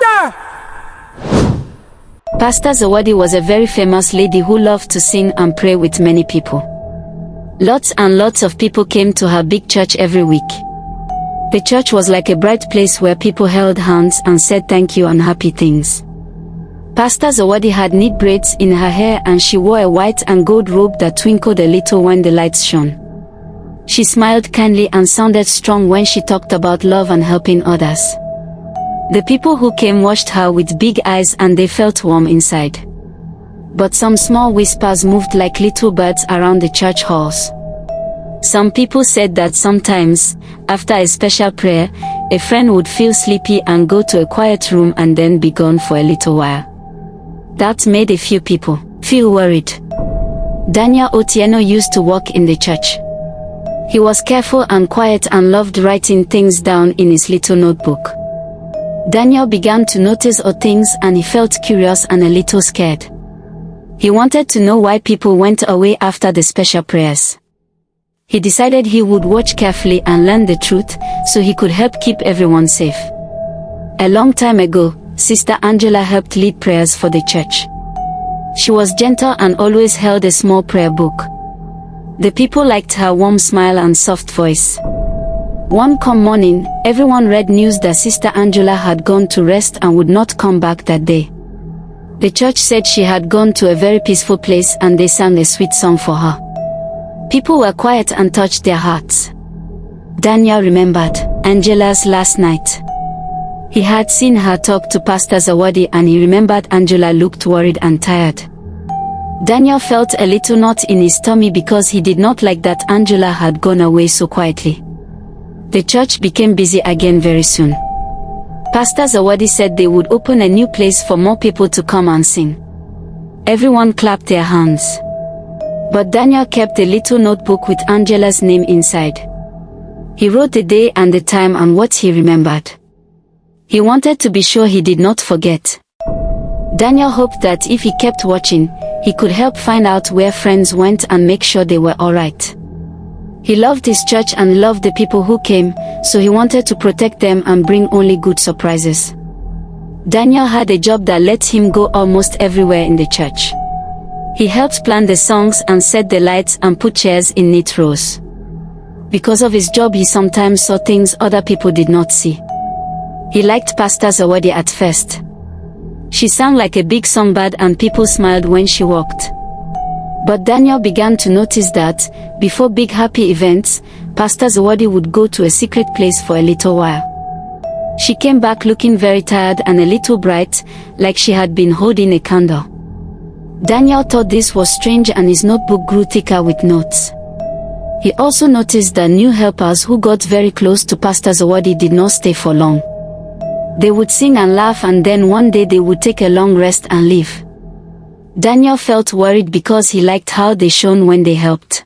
Order! Pastor Zawadi was a very famous lady who loved to sing and pray with many people. Lots and lots of people came to her big church every week. The church was like a bright place where people held hands and said thank you and happy things. Pastor Zawadi had neat braids in her hair and she wore a white and gold robe that twinkled a little when the lights shone. She smiled kindly and sounded strong when she talked about love and helping others. The people who came watched her with big eyes and they felt warm inside. But some small whispers moved like little birds around the church halls. Some people said that sometimes, after a special prayer, a friend would feel sleepy and go to a quiet room and then be gone for a little while. That made a few people feel worried. Daniel Otieno used to work in the church. He was careful and quiet and loved writing things down in his little notebook. Daniel began to notice odd things and he felt curious and a little scared. He wanted to know why people went away after the special prayers. He decided he would watch carefully and learn the truth so he could help keep everyone safe. A long time ago, Sister Angela helped lead prayers for the church. She was gentle and always held a small prayer book. The people liked her warm smile and soft voice. One calm morning, everyone read news that Sister Angela had gone to rest and would not come back that day. The church said she had gone to a very peaceful place and they sang a sweet song for her. People were quiet and touched their hearts. Daniel remembered Angela's last night. He had seen her talk to Pastor Zawadi and he remembered Angela looked worried and tired. Daniel felt a little knot in his tummy because he did not like that Angela had gone away so quietly. The church became busy again very soon. Pastor Zawadi said they would open a new place for more people to come and sing. Everyone clapped their hands. But Daniel kept a little notebook with Angela's name inside. He wrote the day and the time and what he remembered. He wanted to be sure he did not forget. Daniel hoped that if he kept watching, he could help find out where friends went and make sure they were alright. He loved his church and loved the people who came, so he wanted to protect them and bring only good surprises. Daniel had a job that let him go almost everywhere in the church. He helped plan the songs and set the lights and put chairs in neat rows. Because of his job he sometimes saw things other people did not see. He liked Pastor Zawadi at first. She sang like a big songbird and people smiled when she walked. But Daniel began to notice that, before big happy events, Pastor Zawadi would go to a secret place for a little while. She came back looking very tired and a little bright, like she had been holding a candle. Daniel thought this was strange and his notebook grew thicker with notes. He also noticed that new helpers who got very close to Pastor Zawadi did not stay for long. They would sing and laugh and then one day they would take a long rest and leave. Daniel felt worried because he liked how they shone when they helped.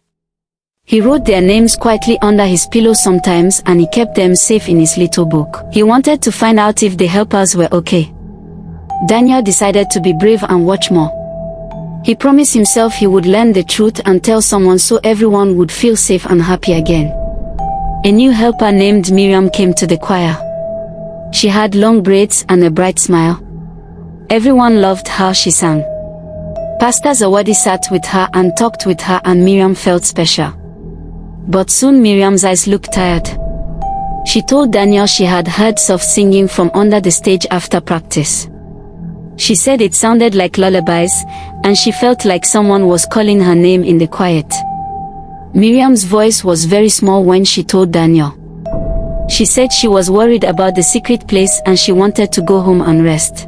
He wrote their names quietly under his pillow sometimes and he kept them safe in his little book. He wanted to find out if the helpers were okay. Daniel decided to be brave and watch more. He promised himself he would learn the truth and tell someone so everyone would feel safe and happy again. A new helper named Miriam came to the choir. She had long braids and a bright smile. Everyone loved how she sang. Pastor Zawadi sat with her and talked with her and Miriam felt special. But soon Miriam's eyes looked tired. She told Daniel she had heard soft singing from under the stage after practice. She said it sounded like lullabies, and she felt like someone was calling her name in the quiet. Miriam's voice was very small when she told Daniel. She said she was worried about the secret place and she wanted to go home and rest.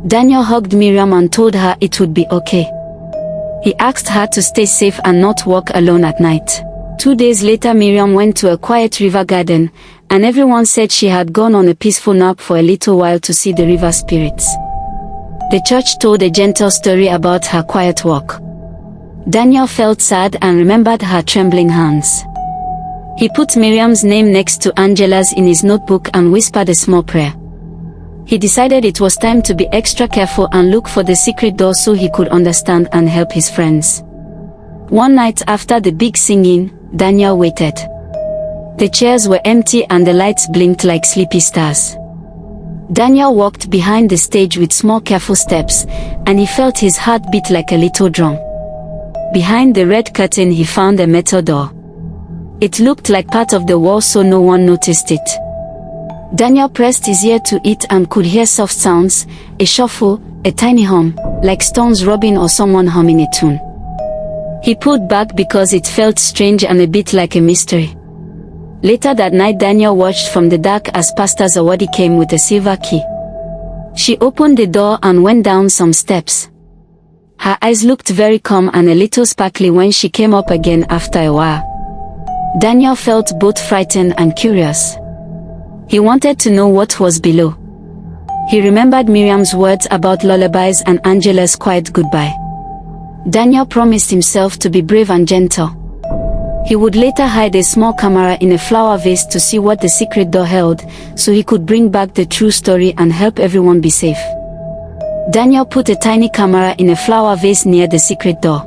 Daniel hugged Miriam and told her it would be okay. He asked her to stay safe and not walk alone at night. 2 days later Miriam went to a quiet river garden, and everyone said she had gone on a peaceful nap for a little while to see the river spirits. The church told a gentle story about her quiet walk. Daniel felt sad and remembered her trembling hands. He put Miriam's name next to Angela's in his notebook and whispered a small prayer. He decided it was time to be extra careful and look for the secret door so he could understand and help his friends. One night after the big singing, Daniel waited. The chairs were empty and the lights blinked like sleepy stars. Daniel walked behind the stage with small careful steps, and he felt his heart beat like a little drum. Behind the red curtain he found a metal door. It looked like part of the wall, so no one noticed it. Daniel pressed his ear to it and could hear soft sounds, a shuffle, a tiny hum, like stones rubbing or someone humming a tune. He pulled back because it felt strange and a bit like a mystery. Later that night Daniel watched from the dark as Pastor Zawadi came with a silver key. She opened the door and went down some steps. Her eyes looked very calm and a little sparkly when she came up again after a while. Daniel felt both frightened and curious. He wanted to know what was below. He remembered Miriam's words about lullabies and Angela's quiet goodbye. Daniel promised himself to be brave and gentle. He would later hide a small camera in a flower vase to see what the secret door held, so he could bring back the true story and help everyone be safe. Daniel put a tiny camera in a flower vase near the secret door.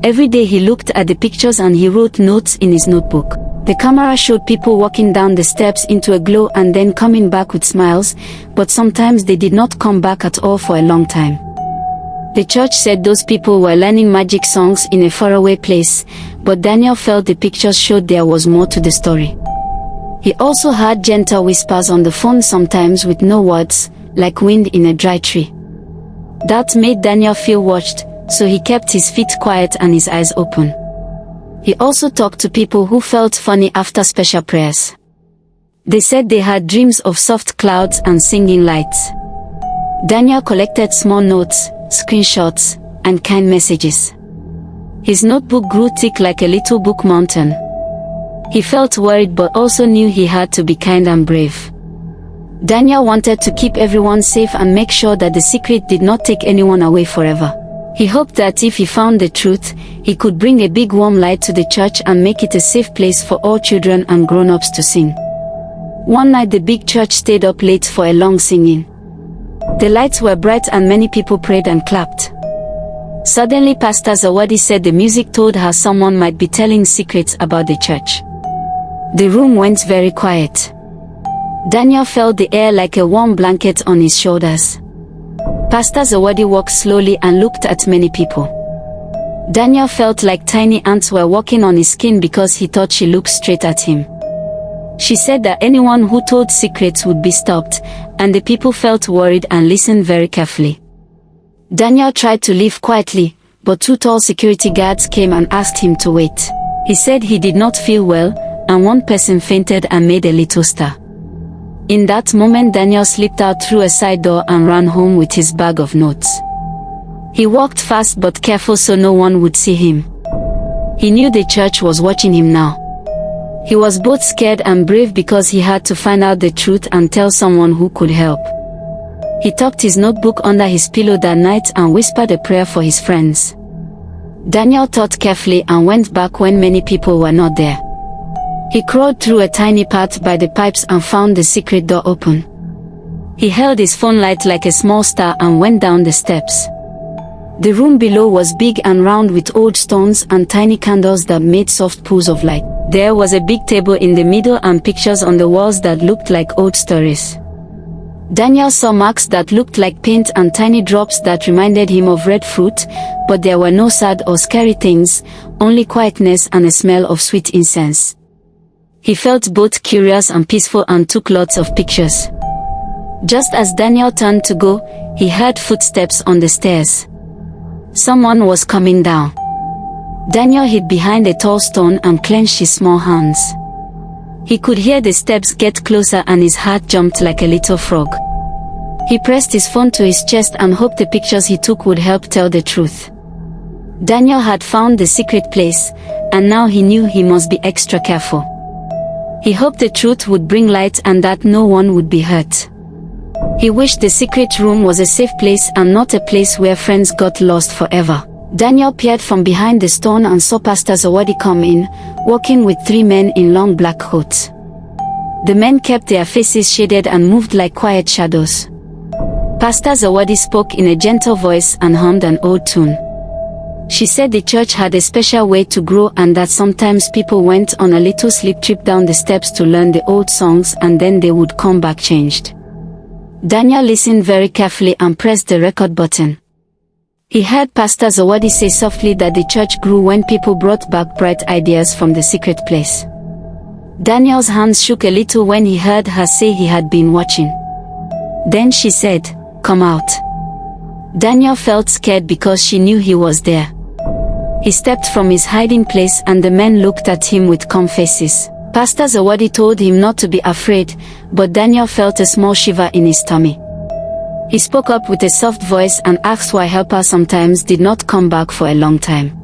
Every day he looked at the pictures and he wrote notes in his notebook. The camera showed people walking down the steps into a glow and then coming back with smiles, but sometimes they did not come back at all for a long time. The church said those people were learning magic songs in a faraway place, but Daniel felt the pictures showed there was more to the story. He also heard gentle whispers on the phone, sometimes with no words, like wind in a dry tree. That made Daniel feel watched, so he kept his feet quiet and his eyes open. He also talked to people who felt funny after special prayers. They said they had dreams of soft clouds and singing lights. Daniel collected small notes, screenshots, and kind messages. His notebook grew thick like a little book mountain. He felt worried but also knew he had to be kind and brave. Daniel wanted to keep everyone safe and make sure that the secret did not take anyone away forever. He hoped that if he found the truth, he could bring a big warm light to the church and make it a safe place for all children and grown-ups to sing. One night the big church stayed up late for a long singing. The lights were bright and many people prayed and clapped. Suddenly Pastor Zawadi said the music told her someone might be telling secrets about the church. The room went very quiet. Daniel felt the air like a warm blanket on his shoulders. Pastor Zawadi walked slowly and looked at many people. Daniel felt like tiny ants were walking on his skin because he thought she looked straight at him. She said that anyone who told secrets would be stopped, and the people felt worried and listened very carefully. Daniel tried to leave quietly, but two tall security guards came and asked him to wait. He said he did not feel well, and one person fainted and made a little stir. In that moment Daniel slipped out through a side door and ran home with his bag of notes. He walked fast but careful so no one would see him. He knew the church was watching him now. He was both scared and brave because he had to find out the truth and tell someone who could help. He tucked his notebook under his pillow that night and whispered a prayer for his friends. Daniel thought carefully and went back when many people were not there. He crawled through a tiny path by the pipes and found the secret door open. He held his phone light like a small star and went down the steps. The room below was big and round with old stones and tiny candles that made soft pools of light. There was a big table in the middle and pictures on the walls that looked like old stories. Daniel saw marks that looked like paint and tiny drops that reminded him of red fruit, but there were no sad or scary things, only quietness and a smell of sweet incense. He felt both curious and peaceful and took lots of pictures. Just as Daniel turned to go, he heard footsteps on the stairs. Someone was coming down. Daniel hid behind a tall stone and clenched his small hands. He could hear the steps get closer and his heart jumped like a little frog. He pressed his phone to his chest and hoped the pictures he took would help tell the truth. Daniel had found the secret place, and now he knew he must be extra careful. He hoped the truth would bring light and that no one would be hurt. He wished the secret room was a safe place and not a place where friends got lost forever. Daniel peered from behind the stone and saw Pastor Zawadi come in, walking with 3 men in long black coats. The men kept their faces shaded and moved like quiet shadows. Pastor Zawadi spoke in a gentle voice and hummed an old tune. She said the church had a special way to grow and that sometimes people went on a little sleep trip down the steps to learn the old songs and then they would come back changed. Daniel listened very carefully and pressed the record button. He heard Pastor Zawadi say softly that the church grew when people brought back bright ideas from the secret place. Daniel's hands shook a little when he heard her say he had been watching. Then she said, "Come out." Daniel felt scared because she knew he was there. He stepped from his hiding place and the men looked at him with calm faces. Pastor Zawadi told him not to be afraid, but Daniel felt a small shiver in his tummy. He spoke up with a soft voice and asked why helpers sometimes did not come back for a long time.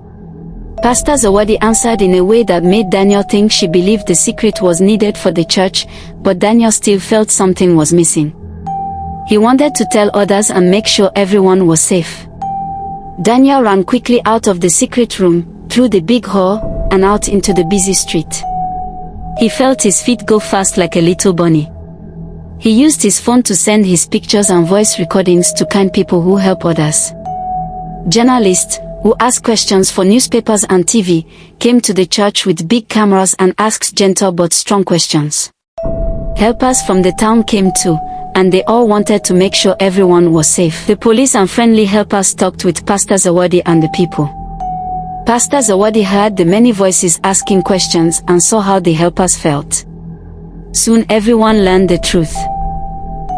Pastor Zawadi answered in a way that made Daniel think she believed the secret was needed for the church, but Daniel still felt something was missing. He wanted to tell others and make sure everyone was safe. Daniel ran quickly out of the secret room, through the big hall, and out into the busy street. He felt his feet go fast like a little bunny. He used his phone to send his pictures and voice recordings to kind people who help others. Journalists, who asked questions for newspapers and TV, came to the church with big cameras and asked gentle but strong questions. Helpers from the town came too, and they all wanted to make sure everyone was safe. The police and friendly helpers talked with Pastor Zawadi and the people. Pastor Zawadi heard the many voices asking questions and saw how the helpers felt. Soon everyone learned the truth.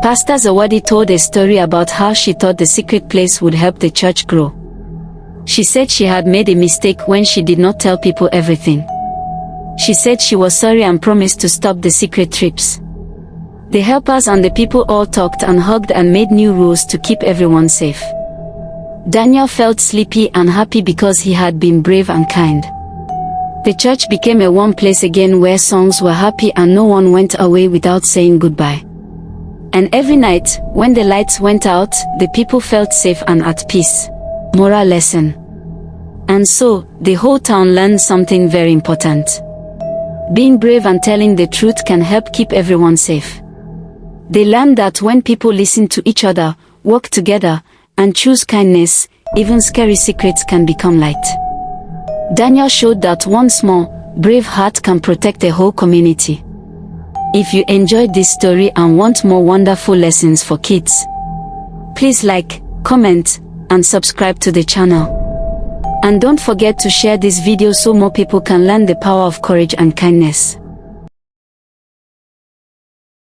Pastor Zawadi told a story about how she thought the secret place would help the church grow. She said she had made a mistake when she did not tell people everything. She said she was sorry and promised to stop the secret trips. The helpers and the people all talked and hugged and made new rules to keep everyone safe. Daniel felt sleepy and happy because he had been brave and kind. The church became a warm place again where songs were happy and no one went away without saying goodbye. And every night, when the lights went out, the people felt safe and at peace. Moral lesson. And so, the whole town learned something very important. Being brave and telling the truth can help keep everyone safe. They learned that when people listen to each other, work together, and choose kindness, even scary secrets can become light. Daniel showed that one small, brave heart can protect a whole community. If you enjoyed this story and want more wonderful lessons for kids, please like, comment, and subscribe to the channel. And don't forget to share this video so more people can learn the power of courage and kindness.